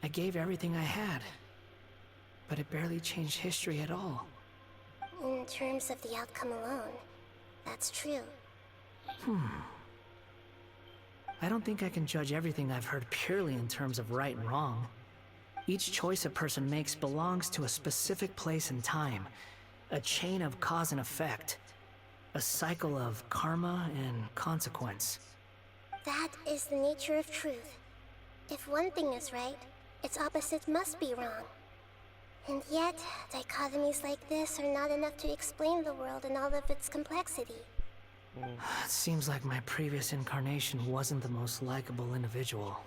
I gave everything I had, but it barely changed history at all. In terms of the outcome alone, that's true. I don't think I can judge everything I've heard purely in terms of right and wrong. Each choice a person makes belongs to a specific place and time, a chain of cause and effect, a cycle of karma and consequence. That is the nature of truth. If one thing is right, its opposite must be wrong. And yet, dichotomies like this are not enough to explain the world in all of its complexity. It seems like my previous incarnation wasn't the most likable individual.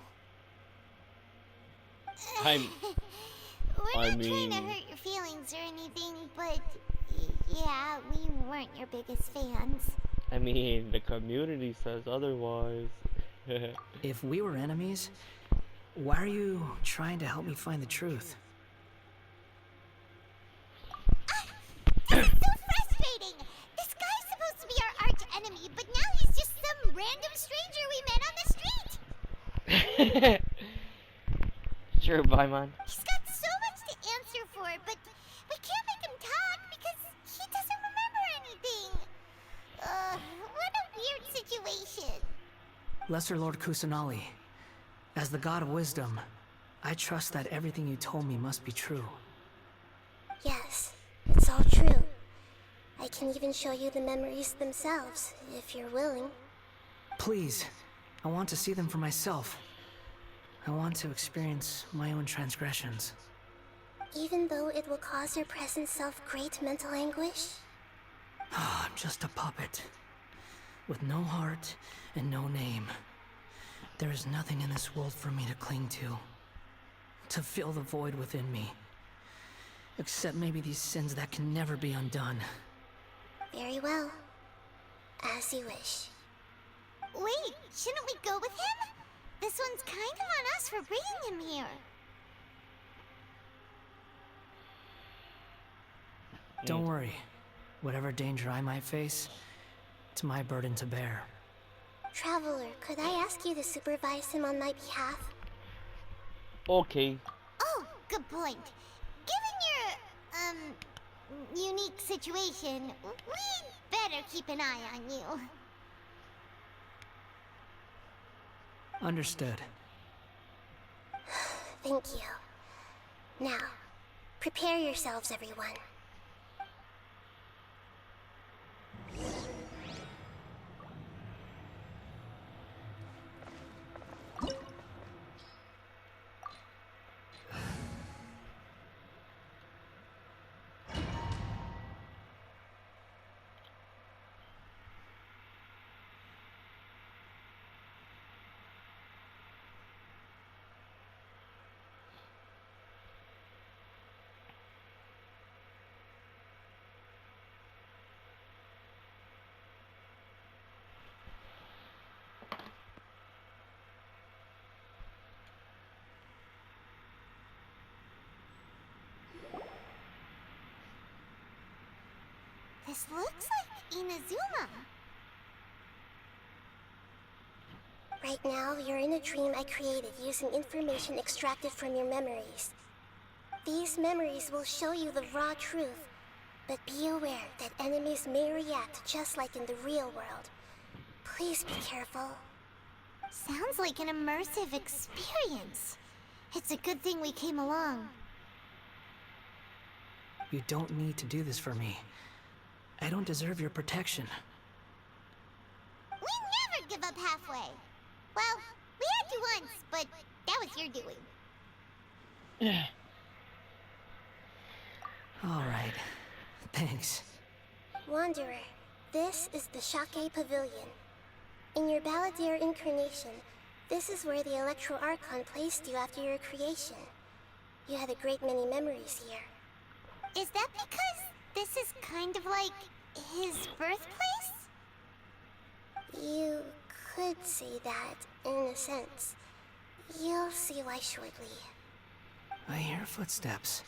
We're not trying to hurt your feelings or anything, but yeah, we weren't your biggest fans. I mean, the community says otherwise. If we were enemies, why are you trying to help me find the truth? This is so frustrating! This guy's supposed to be our arch enemy, but now he's just some random stranger we met on the street! Sure, bye, man. He's got so much to answer for, but we can't make him talk because he doesn't remember anything. What a weird situation. Lesser Lord Kusanali, as the God of Wisdom, I trust that everything you told me must be true. Yes, it's all true. I can even show you the memories themselves, if you're willing. Please, I want to see them for myself. I want to experience my own transgressions. Even though it will cause your present self great mental anguish? I'm just a puppet, with no heart and no name. There is nothing in this world for me to cling to fill the void within me. Except maybe these sins that can never be undone. Very well. As you wish. Wait, shouldn't we go with him? This one's kind of on us for bringing him here. Don't worry. Whatever danger I might face, it's my burden to bear. Traveler, could I ask you to supervise him on my behalf? Okay. Oh, good point. Given your, unique situation, we'd better keep an eye on you. Understood. Thank you. Now, prepare yourselves, everyone. This looks like Inazuma. Right now, you're in a dream I created using information extracted from your memories. These memories will show you the raw truth, but be aware that enemies may react just like in the real world. Please be careful. Sounds like an immersive experience. It's a good thing we came along. You don't need to do this for me. I don't deserve your protection. We never give up halfway. Well, we had to once, but that was your doing. All right. Thanks. Wanderer, this is the Shake Pavilion. In your Balladeer incarnation, this is where the Electro Archon placed you after your creation. You had a great many memories here. Is that because this is kind of like his birthplace? You could say that, in a sense. You'll see why shortly. I hear footsteps.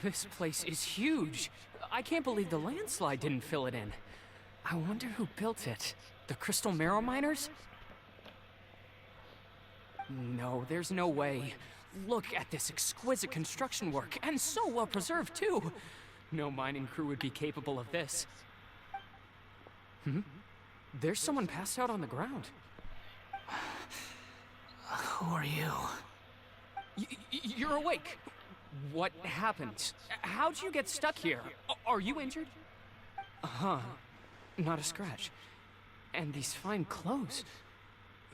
This place is huge. I can't believe the landslide didn't fill it in. I wonder who built it. The Crystal Marrow Miners? No, there's no way. Look at this exquisite construction work, and so well preserved, too. No mining crew would be capable of this. There's someone passed out on the ground. Who are you? You're awake. What happened? How'd you get stuck here? Are you injured? Not a scratch. And these fine clothes.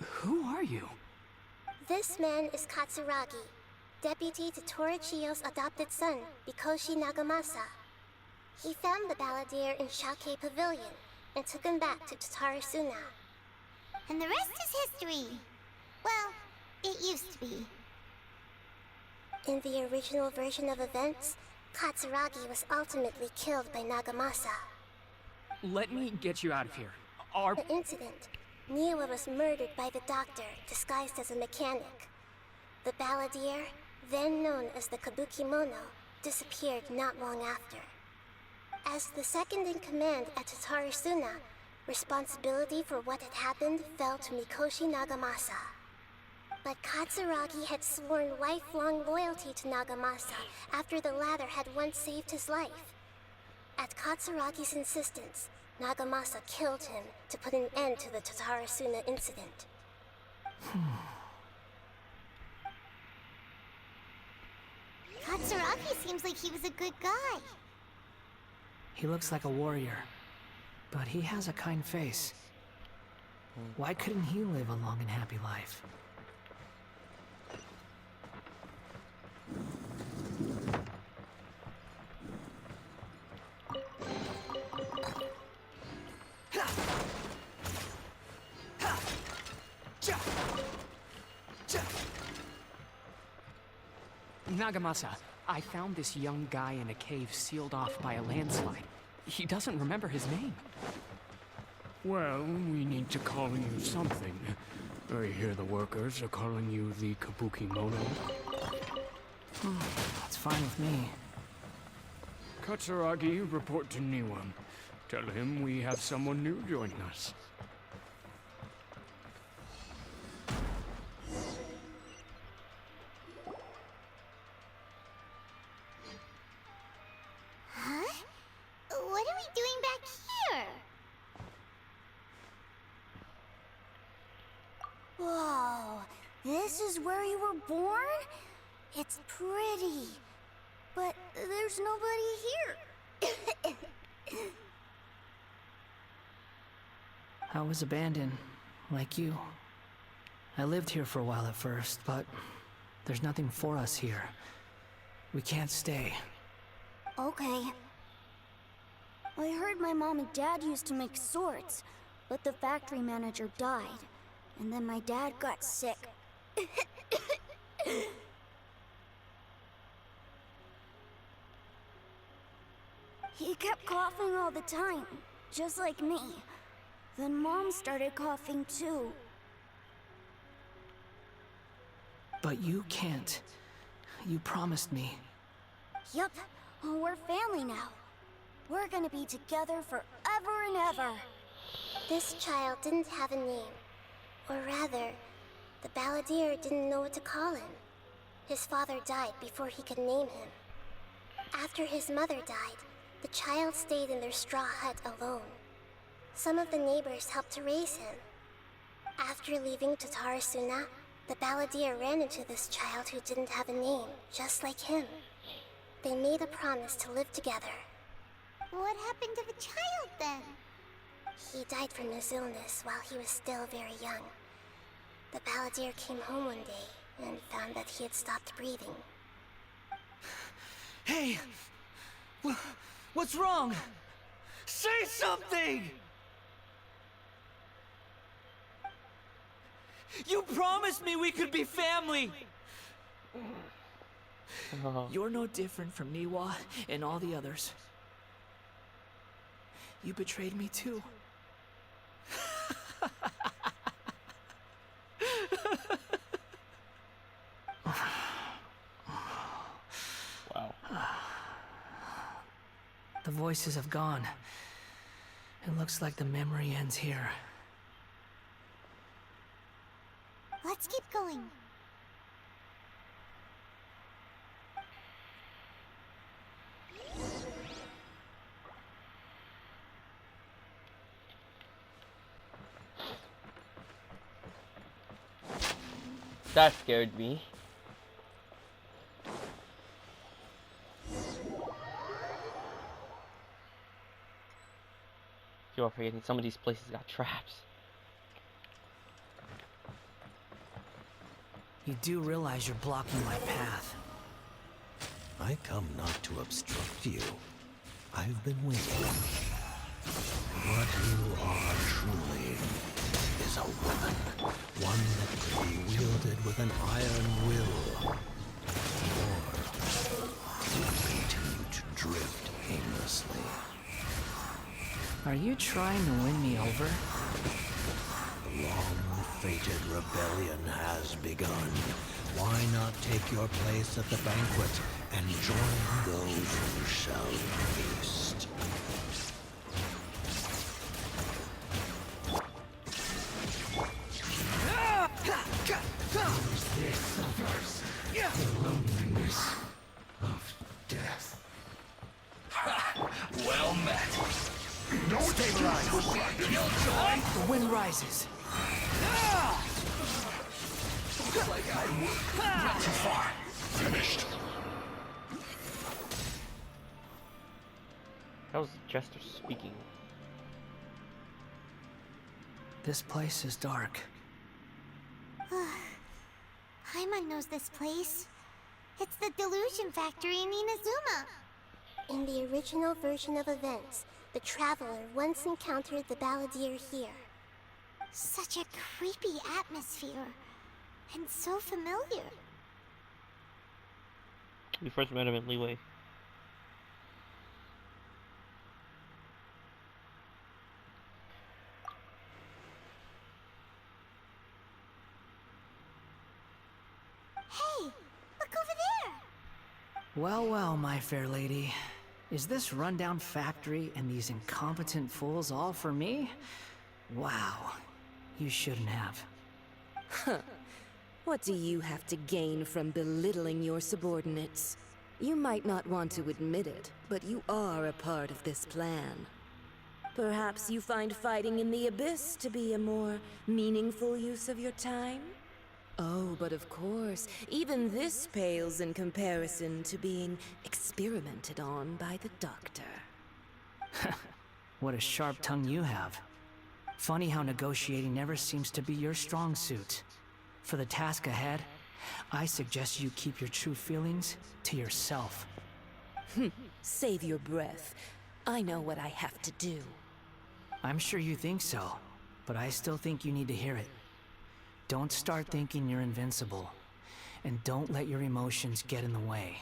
Who are you? This man is Katsuragi, deputy to Torichiyo's adopted son, Mikoshi Nagamasa. He found the balladeer in Shake Pavilion and took him back to Tatarasuna. And the rest is history. Well, it used to be. In the original version of events, Katsuragi was ultimately killed by Nagamasa. Let me get you out of here. The incident, Niwa was murdered by the doctor disguised as a mechanic. The balladeer, then known as the Kabukimono, disappeared not long after. As the second in command at Tatarasuna, responsibility for what had happened fell to Mikoshi Nagamasa. But Katsuragi had sworn lifelong loyalty to Nagamasa after the latter had once saved his life. At Katsuragi's insistence, Nagamasa killed him to put an end to the Tatarasuna incident. Katsuragi seems like he was a good guy. He looks like a warrior, but he has a kind face. Why couldn't he live a long and happy life? Nagamasa, I found this young guy in a cave sealed off by a landslide. He doesn't remember his name. Well, we need to call you something. I hear the workers are calling you the Kabukimono. That's fine with me. Katsuragi, report to Niwa. Tell him we have someone new joining us. Huh? What are we doing back here? Whoa, this is where you were born? It's pretty, but there's nobody here. I was abandoned, like you. I lived here for a while at first, but there's nothing for us here. We can't stay. Okay. I heard my mom and dad used to make swords, but the factory manager died, and then my dad got sick. He kept coughing all the time, just like me. Then Mom started coughing too. But you can't. You promised me. Yup, we're family now. We're gonna be together forever and ever. This child didn't have a name. Or rather, the balladeer didn't know what to call him. His father died before he could name him. After his mother died, the child stayed in their straw hut alone. Some of the neighbors helped to raise him. After leaving Tatarasuna, the balladeer ran into this child who didn't have a name, just like him. They made a promise to live together. What happened to the child then? He died from his illness while he was still very young. The balladeer came home one day and found that he had stopped breathing. Hey! What's wrong? Say something! You promised me we could be family! You're no different from Niwa and all the others. You betrayed me too. Wow. The voices have gone. It looks like the memory ends here. Let's keep going. That scared me. You are forgetting some of these places got traps. You do realize you're blocking my path. I come not to obstruct you. I've been waiting. What you are truly is a weapon. One that could be wielded with an iron will. Or you continue to drift aimlessly. Are you trying to win me over? The long-fated rebellion has begun. Why not take your place at the banquet and join those who shall feast? The loneliness of death. Well met. No stabilize. You'll join. The wind rises. Looks like I went too far. Finished. That was Jester speaking. This place is dark. Paimon knows this place. It's the Delusion Factory in Inazuma. In the original version of events, the Traveler once encountered the Balladeer here. Such a creepy atmosphere. And so familiar. We first met him in Leeway. Hey, look over there. Well, well, my fair lady. Is this rundown factory and these incompetent fools all for me? Wow. You shouldn't have. Huh. What do you have to gain from belittling your subordinates? You might not want to admit it, but you are a part of this plan. Perhaps you find fighting in the Abyss to be a more meaningful use of your time? Oh, but of course, even this pales in comparison to being experimented on by the Doctor. What a sharp tongue you have. Funny how negotiating never seems to be your strong suit. For the task ahead, I suggest you keep your true feelings to yourself. Save your breath. I know what I have to do. I'm sure you think so, but I still think you need to hear it. Don't start thinking you're invincible, and don't let your emotions get in the way.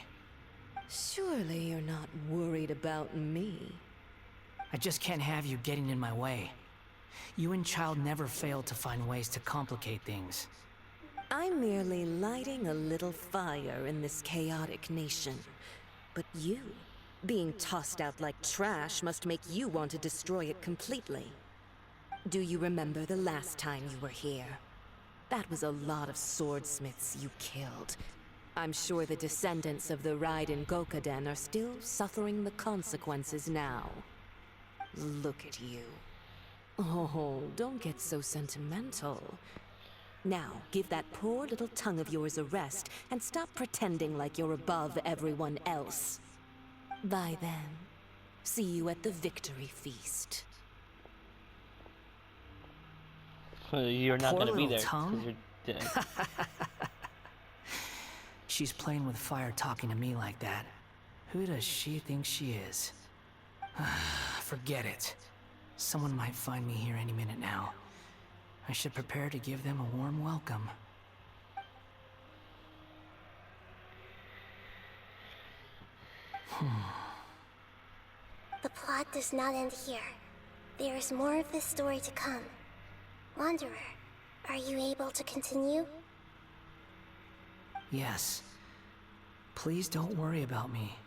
Surely you're not worried about me. I just can't have you getting in my way. You and Child never fail to find ways to complicate things. I'm merely lighting a little fire in this chaotic nation. But you, being tossed out like trash, must make you want to destroy it completely. Do you remember the last time you were here? That was a lot of swordsmiths you killed. I'm sure the descendants of the Raiden Gokaden are still suffering the consequences now. Look at you. Oh, don't get so sentimental. Now, give that poor little tongue of yours a rest and stop pretending like you're above everyone else. Bye then. See you at the victory feast. You're not Poor gonna be little there tongue. 'cause you're dead. She's playing with fire talking to me like that. Who does she think she is? Forget it. Someone might find me here any minute now. I should prepare to give them a warm welcome. The plot does not end here. There is more of this story to come. Wanderer, are you able to continue? Yes. Please don't worry about me.